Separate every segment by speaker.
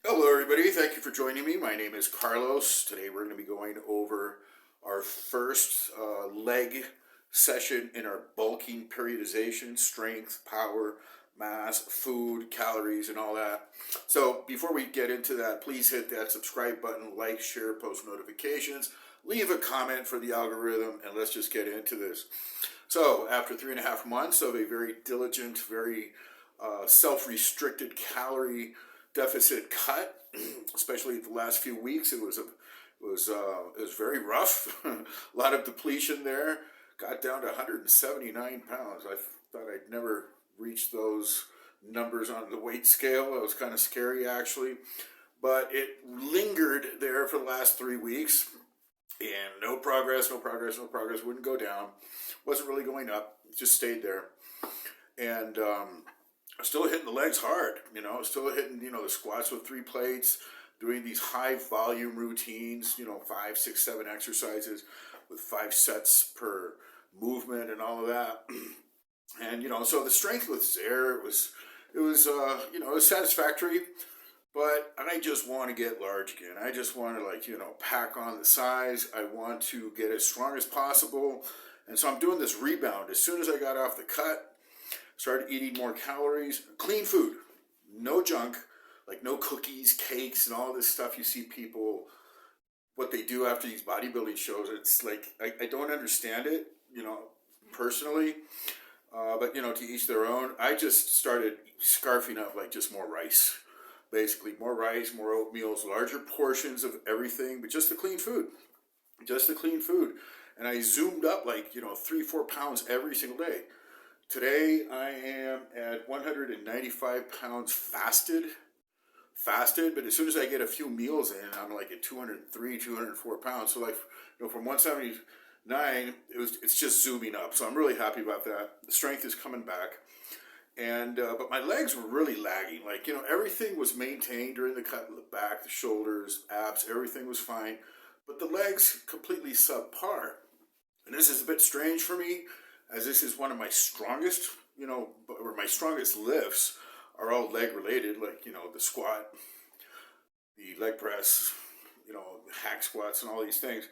Speaker 1: Hello, everybody. Thank you for joining me. My name is Carlos. Today we're going to be going over our first leg session in our bulking periodization, strength, power, mass, food, calories, and all that. So before we get into that, please hit that subscribe button, like, share, post notifications, leave a comment for the algorithm, and let's just get into this. So after 3.5 months of a very diligent, very self-restricted calorie deficit cut, especially the last few weeks. It was very rough. A lot of depletion there. Got down to 179 pounds. I thought I'd never reach those numbers on the weight scale. It was kind of scary actually, but it lingered there for the last 3 weeks. And no progress, no progress, no progress. Wouldn't go down. Wasn't really going up. Just stayed there. And still hitting the legs hard, still hitting, the squats with 3 plates, doing these high volume routines, 5, 6, 7 exercises with 5 sets per movement and all of that. And, so the strength was there. It was satisfactory, but I just want to get large again. I just want to pack on the size. I want to get as strong as possible. And so I'm doing this rebound. As soon as I got off the cut, started eating more calories, clean food, no junk, like no cookies, cakes, and all this stuff you see people, what they do after these bodybuilding shows. It's like, I don't understand it, personally, but, to each their own. I just started scarfing up like just more rice, basically more rice, more oatmeals, larger portions of everything, but just the clean food, just the clean food. And I zoomed up like, 3-4 pounds every single day. Today I am at 195 pounds fasted, but as soon as I get a few meals in, I'm like at 203, 204 pounds. So from 179, it's just zooming up. So I'm really happy about that. The strength is coming back. And but my legs were really lagging. Everything was maintained during the cut, the back, the shoulders, abs, everything was fine. But the legs completely subpar. And this is a bit strange for me, as this is one of my strongest, or my strongest lifts are all leg related, like, the squat, the leg press, hack squats and all these things,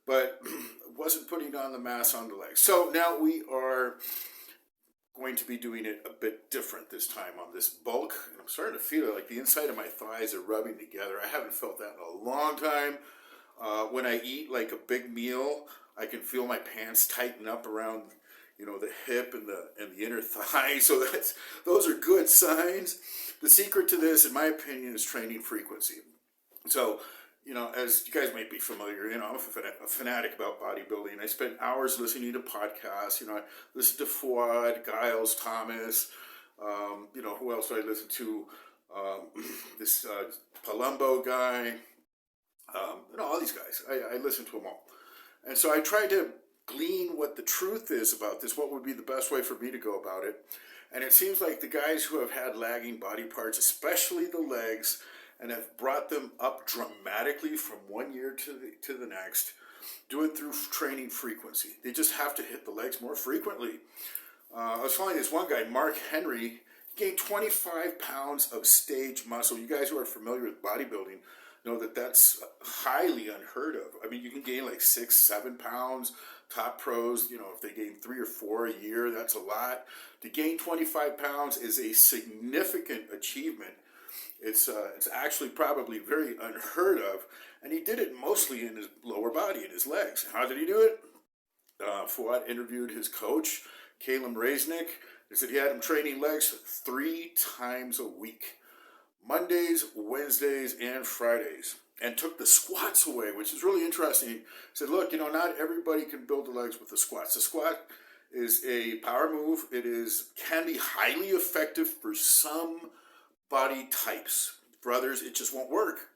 Speaker 1: but wasn't putting on the mass on the legs. So now we are going to be doing it a bit different this time on this bulk, and I'm starting to feel it, like the inside of my thighs are rubbing together. I haven't felt that in a long time. When I eat like a big meal, I can feel my pants tighten up around the hip and the inner thigh. So those are good signs. The secret to this, in my opinion, is training frequency. So, as you guys might be familiar, I'm a fanatic about bodybuilding. I spend hours listening to podcasts. I listen to Fuad, Giles, Thomas. Who else do I listen to? This Palumbo guy. All these guys. I listen to them all. And so I tried to glean what the truth is about this, what would be the best way for me to go about it. And it seems like the guys who have had lagging body parts, especially the legs, and have brought them up dramatically from one year to the next, do it through training frequency. They just have to hit the legs more frequently. I was following this one guy, Mark Henry, gained 25 pounds of stage muscle. You guys who are familiar with bodybuilding know that that's highly unheard of. I mean, you can gain like 6-7 pounds. Top pros, if they gain 3 or 4 a year, that's a lot. To gain 25 pounds is a significant achievement. It's actually probably very unheard of, and he did it mostly in his lower body, in his legs. How did he do it? Fuad interviewed his coach, Calum Raznick. He said he had him training legs 3 times a week. Mondays, Wednesdays, and Fridays, and took the squats away, which is really interesting. He said, look, not everybody can build the legs with the squats. The squat is a power move. It can be highly effective for some body types. For others, it just won't work.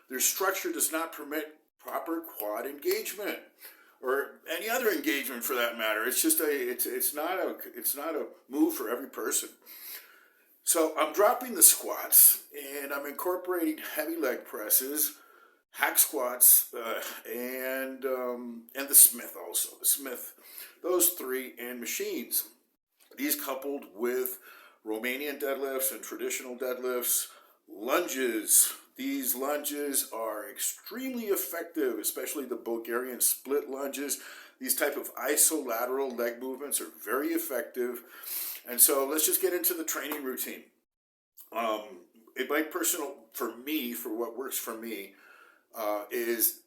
Speaker 1: Their structure does not permit proper quad engagement, or any other engagement for that matter. It's just it's not a move for every person. So I'm dropping the squats, and I'm incorporating heavy leg presses, hack squats, and the Smith also. The Smith, those 3, and machines. These coupled with Romanian deadlifts and traditional deadlifts, lunges, These lunges are extremely effective, especially the Bulgarian split lunges. These type of isolateral leg movements are very effective. And so let's just get into the training routine. In my personal, for me, for what works for me, is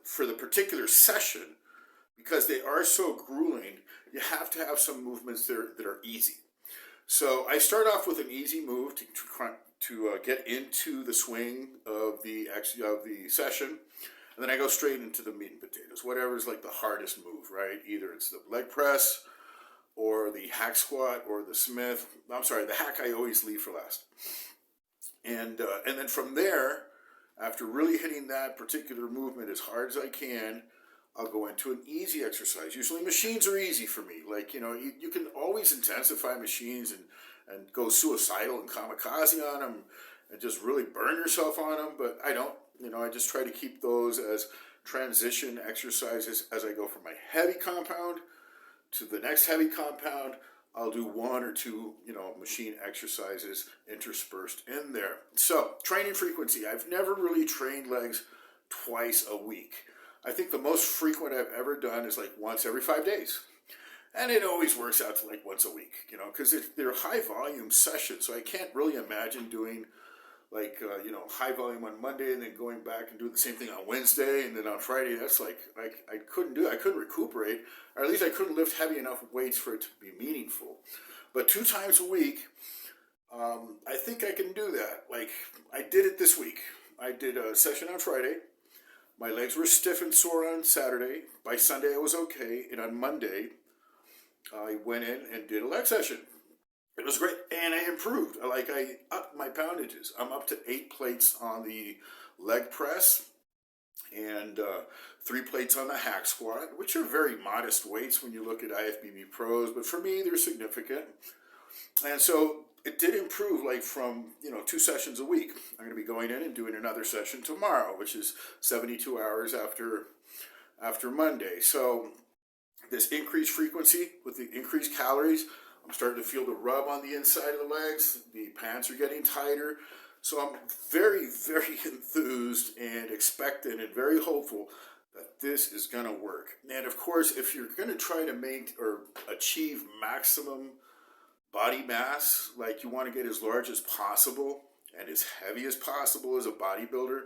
Speaker 1: for the particular session, because they are so grueling, you have to have some movements that are easy. So I start off with an easy move to get into the swing of the session, and then I go straight into the meat and potatoes. Whatever is like the hardest move, right? Either it's the leg press, or the hack squat, or the Smith. I'm sorry, the hack I always leave for last. And then from there, after really hitting that particular movement as hard as I can, I'll go into an easy exercise. Usually machines are easy for me. Like, you can always intensify machines and go suicidal and kamikaze on them and just really burn yourself on them, but I don't. I just try to keep those as transition exercises as I go from my heavy compound to the next heavy compound. I'll do one or two, machine exercises interspersed in there. So, training frequency. I've never really trained legs twice a week. I think the most frequent I've ever done is like once every 5 days. And it always works out to like once a week, because they're high volume sessions. So I can't really imagine doing like, high volume on Monday and then going back and doing the same thing on Wednesday and then on Friday. That's like, I couldn't do it. I couldn't recuperate, or at least I couldn't lift heavy enough weights for it to be meaningful. But 2 times a week, I think I can do that. Like, I did it this week. I did a session on Friday. My legs were stiff and sore on Saturday. By Sunday, I was okay. And on Monday, I went in and did a leg session. It was great, and I improved. I upped my poundages. I'm up to 8 plates on the leg press and 3 plates on the hack squat, which are very modest weights when you look at IFBB pros, but for me, they're significant. And so it did improve, like from 2 sessions a week. I'm going to be going in and doing another session tomorrow, which is 72 hours after Monday. So this increased frequency with the increased calories, I'm starting to feel the rub on the inside of the legs. The pants are getting tighter. So I'm very, very enthused and expectant and very hopeful that this is going to work. And of course, if you're going to try to make or achieve maximum body mass, like you want to get as large as possible and as heavy as possible as a bodybuilder,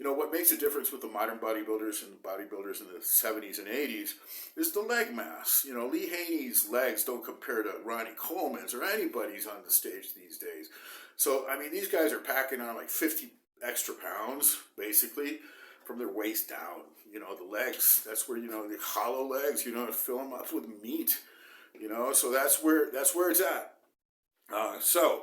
Speaker 1: what makes a difference with the modern bodybuilders and the bodybuilders in the 70s and 80s is the leg mass. Lee Haney's legs don't compare to Ronnie Coleman's or anybody's on the stage these days. So, these guys are packing on like 50 extra pounds, basically, from their waist down. The legs, that's where, the hollow legs, fill them up with meat, so that's where it's at. So,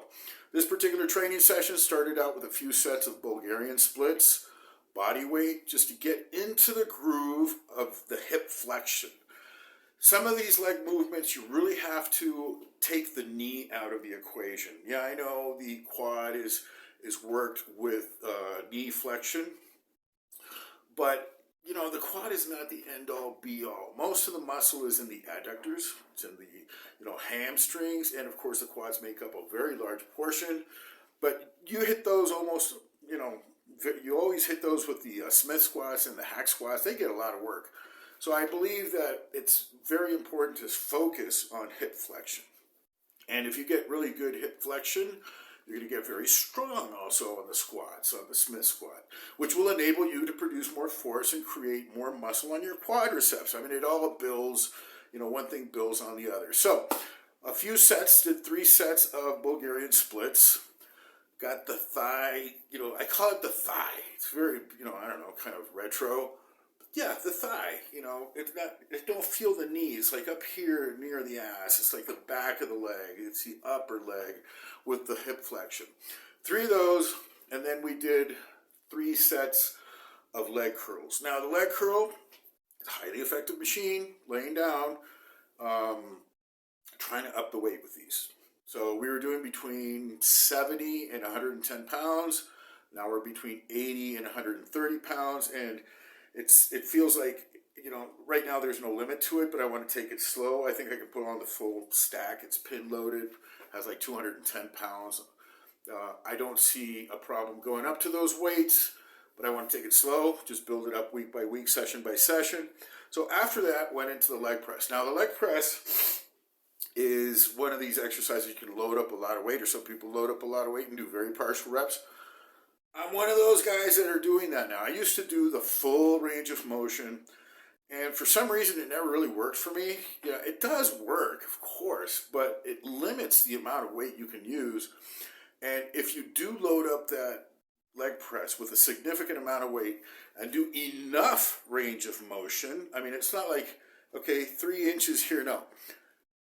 Speaker 1: this particular training session started out with a few sets of Bulgarian splits, body weight, just to get into the groove of the hip flexion. Some of these leg movements, you really have to take the knee out of the equation. Yeah, I know the quad is worked with knee flexion, but the quad is not the end-all, be-all. Most of the muscle is in the adductors, it's in the hamstrings, and of course the quads make up a very large portion. But you hit those almost, you always hit those with the Smith squats and the hack squats. They get a lot of work. So I believe that it's very important to focus on hip flexion. And if you get really good hip flexion, you're going to get very strong also on the squats, on the Smith squat, which will enable you to produce more force and create more muscle on your quadriceps. It all builds, one thing builds on the other. So a few sets, did 3 sets of Bulgarian splits. Got the thigh, I call it the thigh. It's very, kind of retro. Yeah, the thigh, it's not, it don't feel the knee. It's like up here near the ass. It's like the back of the leg. It's the upper leg with the hip flexion. 3 of those, and then we did 3 sets of leg curls. Now, the leg curl, highly effective machine, laying down, trying to up the weight with these. So we were doing between 70 and 110 pounds. Now we're between 80 and 130 pounds, and it feels like, right now there's no limit to it, but I want to take it slow. I think I can put on the full stack. It's pin loaded, has like 210 pounds I don't see a problem going up to those weights, but I want to take it slow, just build it up week by week, session by session. So after that, went into the leg press. Now, the leg press is one of these exercises you can load up a lot of weight, or some people load up a lot of weight and do very partial reps. I'm one of those guys that are doing that now. I used to do the full range of motion, and for some reason it never really worked for me. Yeah, it does work, of course, but it limits the amount of weight you can use. And if you do load up that leg press with a significant amount of weight and do enough range of motion, I mean, it's not like, okay, 3 inches here, no.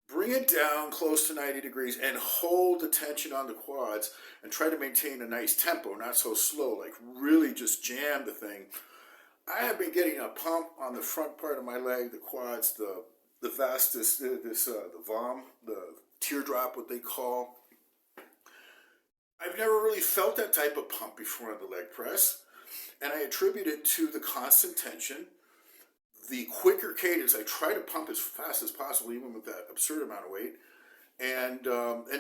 Speaker 1: Bring it down close to 90 degrees and hold the tension on the quads and try to maintain a nice tempo, not so slow, like really just jam the thing. I have been getting a pump on the front part of my leg, the quads, the vastus, the VOM, the teardrop, what they call. I've never really felt that type of pump before on the leg press, and I attribute it to the constant tension, the quicker cadence. I try to pump as fast as possible, even with that absurd amount of weight, and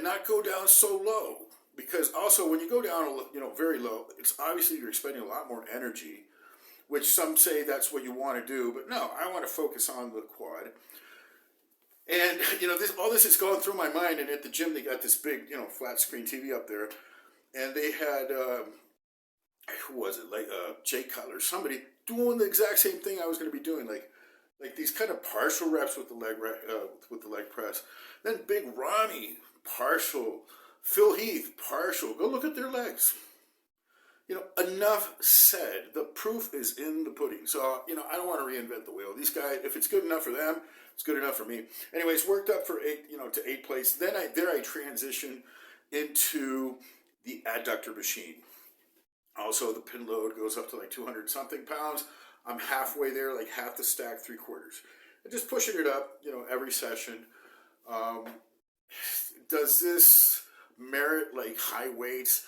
Speaker 1: not go down so low. Because also, when you go down, very low, it's obviously you're expending a lot more energy, which some say that's what you want to do. But no, I want to focus on the quad. And all this is going through my mind. And at the gym, they got this big, flat screen TV up there, and they had who was it? Like Jay Cutler, somebody doing the exact same thing I was going to be doing, like these kind of partial reps with the leg press. Then Big Ronnie, partial. Phil Heath, partial. Go look at their legs. Enough said. The proof is in the pudding. So, I don't want to reinvent the wheel. These guys, if it's good enough for them, it's good enough for me. Anyways, worked up for 8 plates. Then I transitioned into the adductor machine. Also, the pin load goes up to like 200 something pounds. I'm halfway there, like half the stack, 3/4. And just pushing it up, every session. Does this merit like high weights,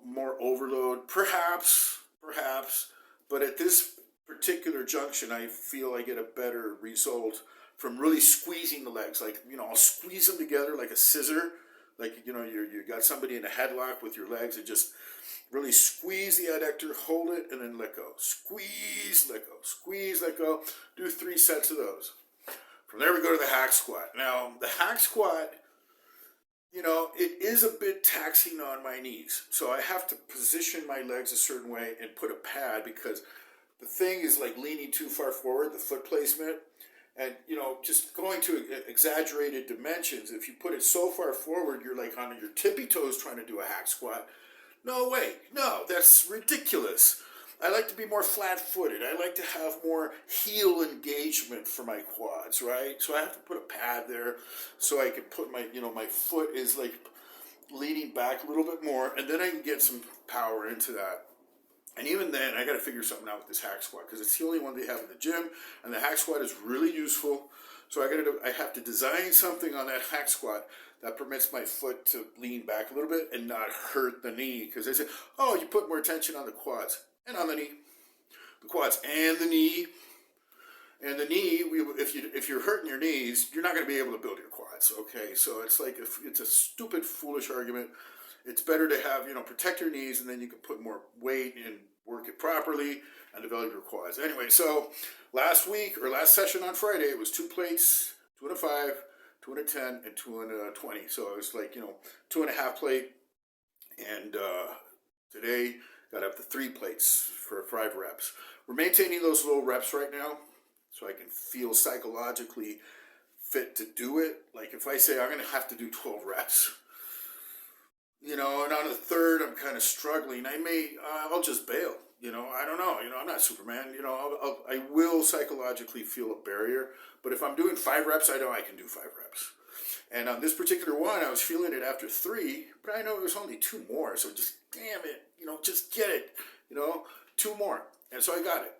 Speaker 1: more overload? Perhaps. But at this particular junction, I feel I get a better result from really squeezing the legs. Like, I'll squeeze them together like a scissor. Like, you got somebody in a headlock with your legs, and just really squeeze the adductor, hold it, and then let go. Squeeze, let go. Squeeze, let go. Do 3 sets of those. From there, we go to the hack squat. Now, the hack squat, it is a bit taxing on my knees. So I have to position my legs a certain way and put a pad, because the thing is like leaning too far forward, the foot placement. And, just going to exaggerated dimensions, if you put it so far forward, you're like on your tippy toes trying to do a hack squat. No way. No, that's ridiculous. I like to be more flat-footed. I like to have more heel engagement for my quads, right? So I have to put a pad there so I can put my, my foot is like leaning back a little bit more, and then I can get some power into that. And even then, I got to figure something out with this hack squat, because it's the only one they have in the gym, and the hack squat is really useful. So I have to design something on that hack squat that permits my foot to lean back a little bit and not hurt the knee. Because they say, oh, you put more tension on the quads and on the knee, the quads and the knee. And the knee, if you're hurting your knees, you're not going to be able to build your quads. Okay, so it's like it's a stupid, foolish argument. It's better to have, protect your knees, and then you can put more weight and work it properly and develop your quads. Anyway, so last session on Friday, it was 2 plates, 2 and a 5, 2 and a 10, and 2 and a 20. So it was like, 2.5 plate. And today, got up to 3 plates for 5 reps. We're maintaining those low reps right now, so I can feel psychologically fit to do it. Like if I say I'm going to have to do 12 reps, and on the 3rd, I'm kind of struggling. I'll just bail. I don't know. I'm not Superman. I will psychologically feel a barrier. But if I'm doing 5 reps, I know I can do 5 reps. And on this particular one, I was feeling it after 3, but I know it was only 2 more. So just, damn it, just get it, 2 more. And so I got it.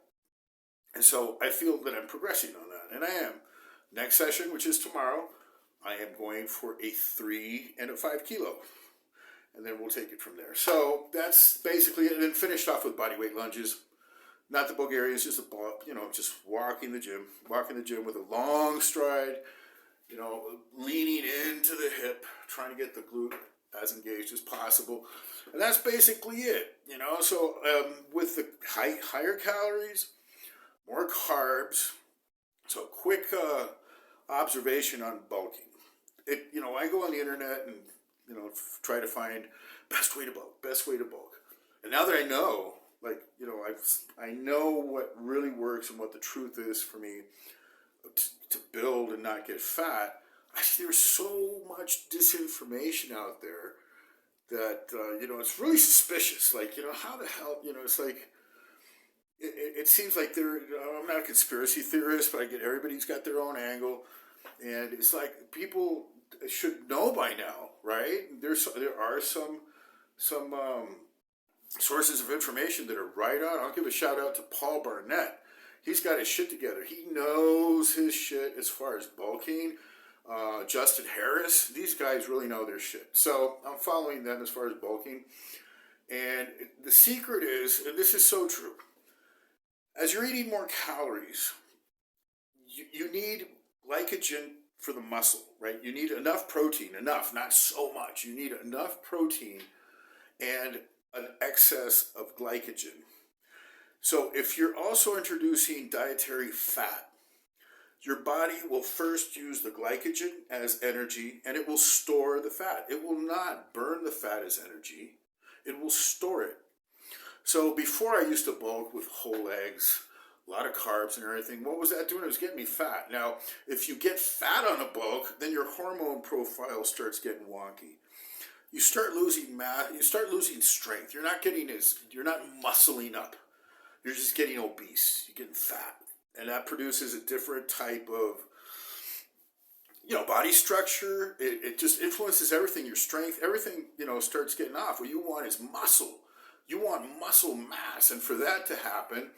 Speaker 1: And so I feel that I'm progressing on that. And I am. Next session, which is tomorrow, I am going for a 3 and a 5 kilo. And then we'll take it from there. So that's basically it. And then finished off with bodyweight lunges. Not the Bulgarians, just just walking the gym with a long stride, leaning into the hip, trying to get the glute as engaged as possible. And that's basically it, you know. So with the higher calories, more carbs. So quick observation on bulking. I go on the internet and try to find best way to bulk, best way to bulk. And now that I know, I know what really works and what the truth is for me to build and not get fat. There's so much disinformation out there that it's really suspicious. How the hell, it's like it seems like I'm not a conspiracy theorist, but I get everybody's got their own angle, and it's like people should know by now, right? There are some sources of information that are right on. I'll give a shout out to Paul Barnett. He's got his shit together. He knows his shit as far as bulking. Justin Harris, these guys really know their shit. So I'm following them as far as bulking. And the secret is, and this is so true, as you're eating more calories, you need glycogen for the muscle, right? You need enough protein, not so much. You need enough protein and an excess of glycogen. So if you're also introducing dietary fat, your body will first use the glycogen as energy, and it will store the fat. It will not burn the fat as energy. It will store it. So before I used to bulk with whole eggs, a lot of carbs and everything, what was that doing? It was getting me fat. Now, if you get fat on a bulk, then your hormone profile starts getting wonky. You start losing mass, you start losing strength. You're not muscling up. You're just getting obese. You're getting fat. And that produces a different type of, body structure. It just influences everything. Your strength, everything, starts getting off. What you want is muscle. You want muscle mass. And for that to happen,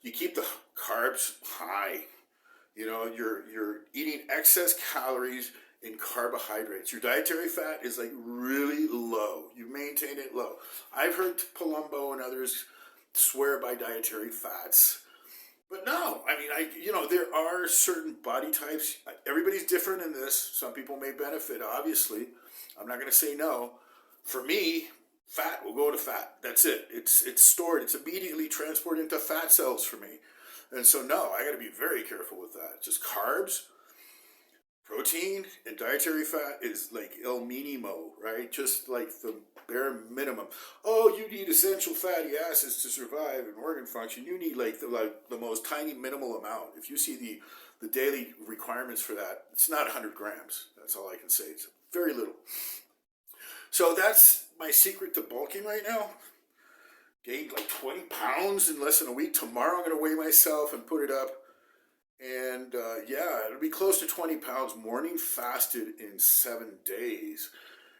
Speaker 1: you keep the carbs high. You're eating excess calories in carbohydrates. Your dietary fat is really low. You maintain it low. I've heard Palumbo and others swear by dietary fats. But no, there are certain body types. Everybody's different in this. Some people may benefit, obviously. I'm not going to say no. For me, fat will go to fat. That's it. It's stored. It's immediately transported into fat cells for me. And so, no, I got to be very careful with that. Just carbs, protein, and dietary fat is like el minimo, right? Just like the bare minimum. Oh, you need essential fatty acids to survive and organ function. You need the most tiny minimal amount. If you see the daily requirements for that, it's not 100 grams. That's all I can say. It's very little. So that's my secret to bulking right now. Gained 20 pounds in less than a week. Tomorrow I'm going to weigh myself and put it up. And it'll be close to 20 pounds morning fasted in 7 days.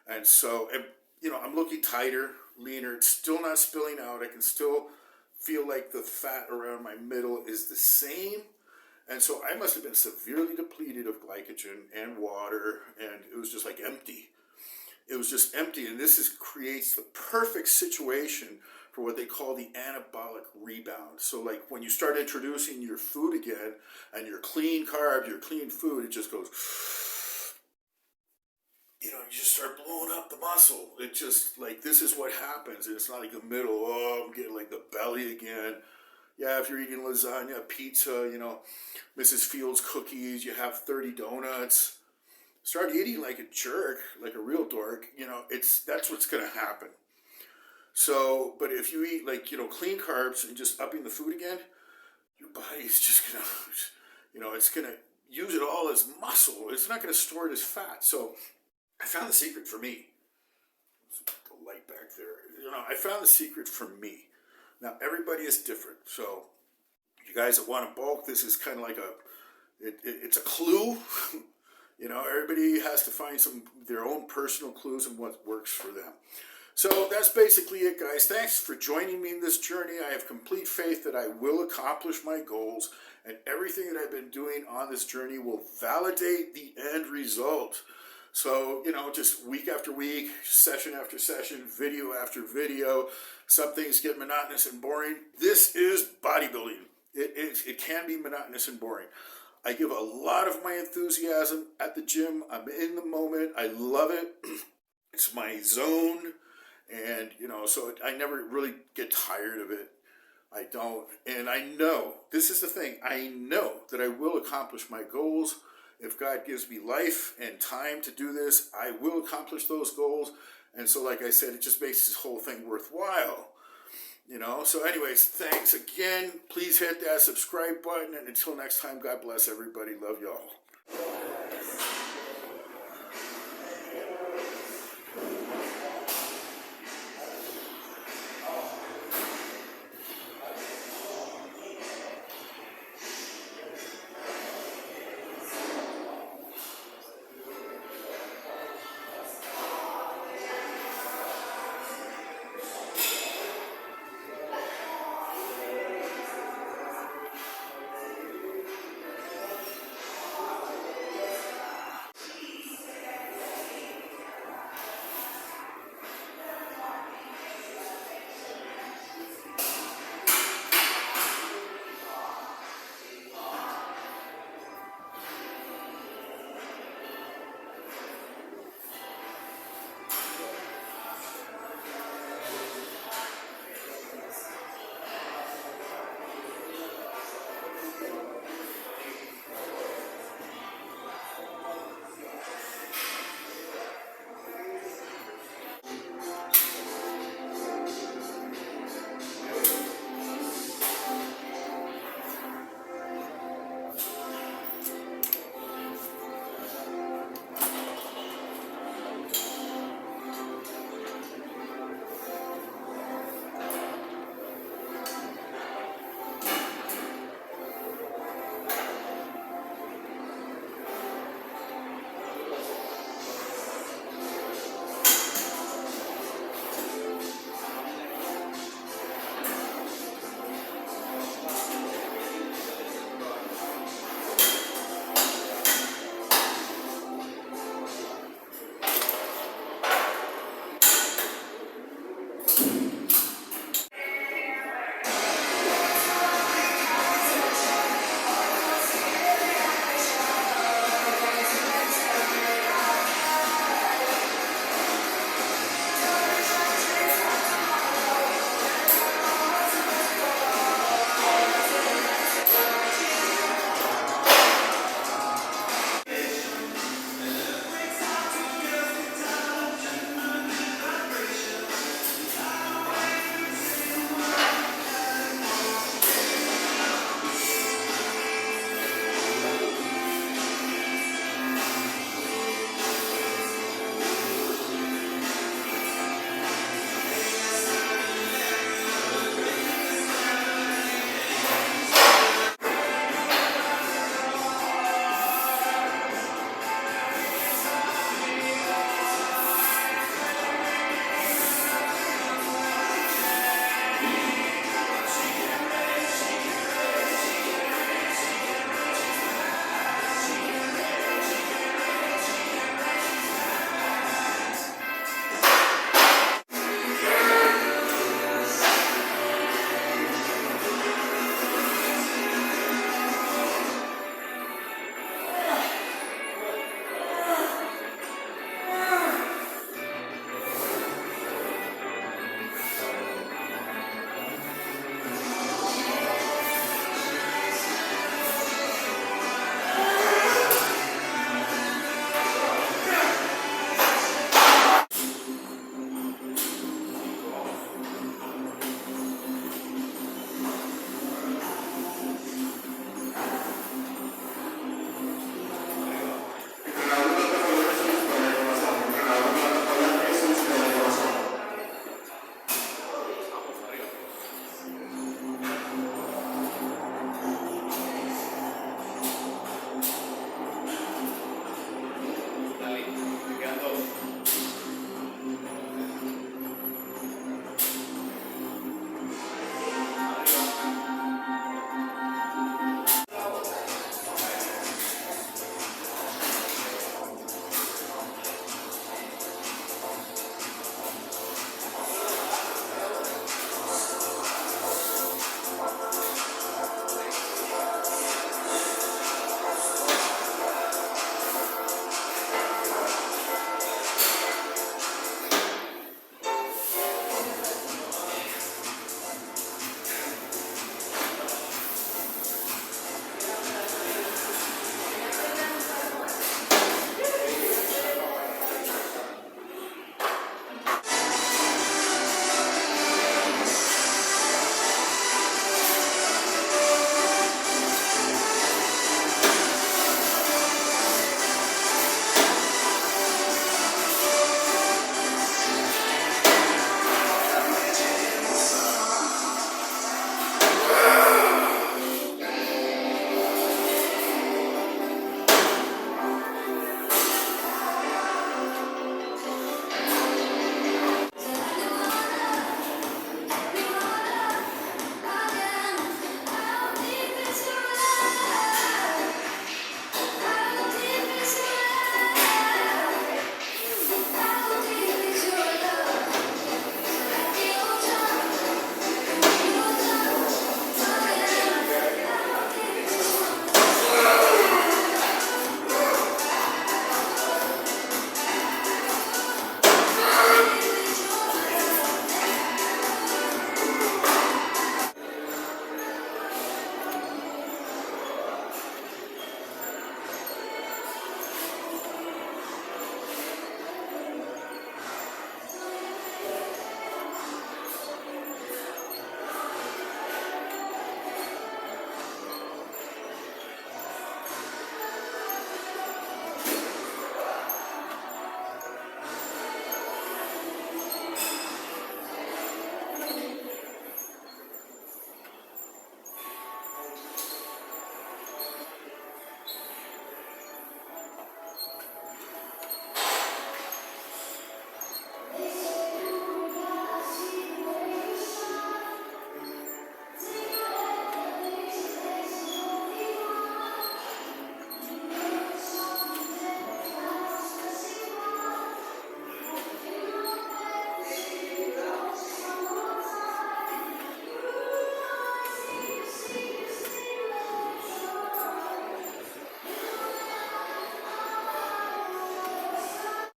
Speaker 1: And so, I'm looking tighter, leaner. It's still not spilling out. I can still feel like the fat around my middle is the same. And so I must have been severely depleted of glycogen and water. And it was just empty. It was just empty. And this creates the perfect situation for what they call the anabolic rebound. So when you start introducing your food again and your clean carbs, your clean food, it just goes, you just start blowing up the muscle. It just this is what happens. And it's not the middle, I'm getting the belly again. Yeah, if you're eating lasagna, pizza, Mrs. Fields cookies, you have 30 donuts. Start eating like a jerk, like a real dork, that's what's going to happen. So, but if you eat clean carbs and just upping the food again, your body's just going to, it's going to use it all as muscle. It's not going to store it as fat. So I found the secret for me. The light back there. I found the secret for me. Now, everybody is different. So you guys that want to bulk, this is kind of it's a clue. Everybody has to find their own personal clues and what works for them. So that's basically it, guys. Thanks for joining me in this journey. I have complete faith that I will accomplish my goals, and everything that I've been doing on this journey will validate the end result. So, just week after week, session after session, video after video, some things get monotonous and boring. This is bodybuilding. It can be monotonous and boring. I give a lot of my enthusiasm at the gym. I'm in the moment. I love it. It's my zone, and so I never really get tired of it. I don't, and I know this is the thing. I know that I will accomplish my goals. If God gives me life and time to do this, I will accomplish those goals. And so, like I said, it just makes this whole thing worthwhile. So anyways, thanks again. Please hit that subscribe button, and until next time, God bless everybody. Love y'all.